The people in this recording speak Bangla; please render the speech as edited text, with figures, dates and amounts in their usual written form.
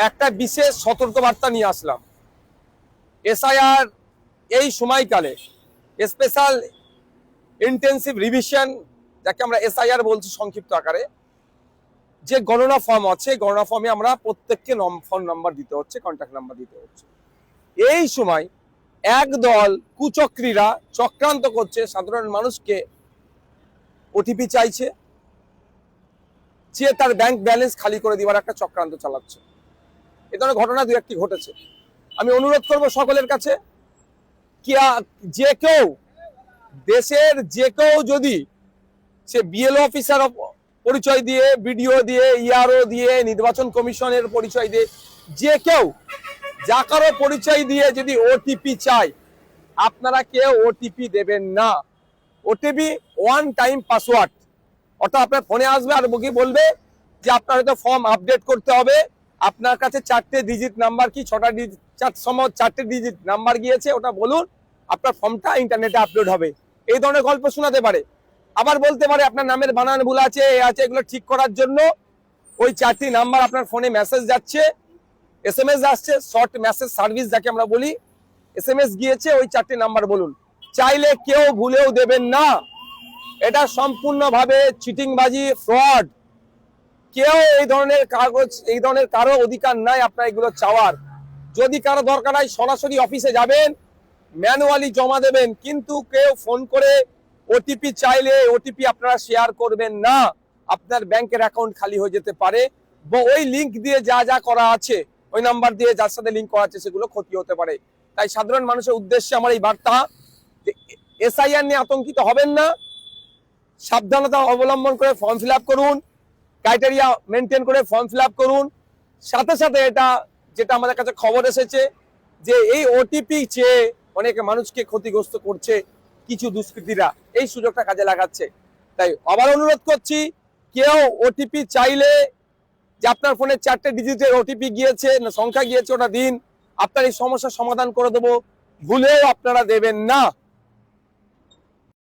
একটা বিশেষ সতর্কবার্তা নিয়ে আসলাম। এসআইআর এই সময়কালে স্পেশাল ইন্টেন্সিভ রিভিশন, যাকে আমরা এসআইআর বলছি সংক্ষিপ্ত আকারে, যে গণনা ফর্ম আছে, গণনা ফর্মে আমরা প্রত্যেককে ফোন নাম্বার দিতে হচ্ছে, কন্ট্যাক্ট নাম্বার দিতে হচ্ছে। এই সময় একদল কুচক্রীরা চক্রান্ত করছে, সাধারণ মানুষকে ওটিপি চাইছে, যে তার ব্যাংক ব্যালেন্স খালি করে দেওয়ার একটা চক্রান্ত চালাচ্ছে। এ ধরনের ঘটনা দু একটি ঘটেছে। আমি অনুরোধ করব সকলের কাছে, কি যে কেউ, দেশের যে কেউ যদি সে বিএলও অফিসার পরিচয় দিয়ে, বিডিও দিয়ে, ইআরও দিয়ে, নির্বাচন কমিশনের পরিচয় দিয়ে, যে কেউ যা কারো পরিচয় দিয়ে যদি ওটিপি চায়, আপনারা কেউ ওটিপি দেবেন না। ওটিপি ওয়ান টাইম পাসওয়ার্ড, অর্থাৎ আপনার ফোনে আসবে আর বকি বলবে যে আপনার হয়তো ফর্ম আপডেট করতে হবে, আপনার কাছে 4টে ডিজিট নাম্বার কি 6টা ডিজিট, 4টে ডিজিট নাম্বার গিয়েছে, ওটা বলুন, আপনার ফর্মটা ইন্টারনেটে আপলোড হবে। এই ধরনের গল্প শোনাতে পারে। আবার বলতে পারে আপনার নামের বানান ভুল আছে, এগুলো ঠিক করার জন্য ওই 4টি নাম্বার আপনার ফোনে মেসেজ যাচ্ছে, এসএমএস আসছে, শর্ট মেসেজ সার্ভিস যাকে আমরা বলি, এসএমএস গিয়েছে, ওই 4টি নাম্বার বলুন। চাইলে কেউ ভুলেও দেবেন না। এটা সম্পূর্ণভাবে চিটিংবাজি, ফ্রড। কেউ এই ধরনের কাগজ, এই ধরনের কারো অধিকার নাই আপনার এগুলো চাওয়ার। যদি কারো দরকার হয় সরাসরি অফিসে যাবেন, ম্যানুয়ালি জমা দেবেন, কিন্তু কেউ ফোন করে ওটিপি চাইলে ওটিপি আপনারা শেয়ার করবেন না। আপনার ব্যাংকের অ্যাকাউন্ট খালি হয়ে যেতে পারে, বা ওই লিঙ্ক দিয়ে যা যা করা আছে, ওই নাম্বার দিয়ে যার সাথে লিঙ্ক করা আছে, সেগুলো ক্ষতি হতে পারে। তাই সাধারণ মানুষের উদ্দেশ্যে আমার এই বার্তা যে এসআইআর নিয়ে আতঙ্কিত হবেন না, সাবধানতা অবলম্বন করে ফর্ম ফিল আপ করুন, ক্রাইটেরিয়া মেনটেন করে ফর্ম ফিল আপ করুন। সাথে সাথে এটা যেটা আমাদের কাছে খবর এসেছে যে এই ওটিপি চেয়ে অনেকে মানুষকে ক্ষতিগ্রস্ত করছে কিছু দুষ্কৃতীরা, এই সুযোগটা কাজে লাগাচ্ছে। তাই আবার অনুরোধ করছি, কেউ ওটিপি চাইলে, যে আপনার ফোনে 4টে ডিজিটের ওটিপি গিয়েছে, সংখ্যা গিয়েছে, ওটা দিন, আপনার এই সমস্যার সমাধান করে দেবো, ভুলেও আপনারা দেবেন না।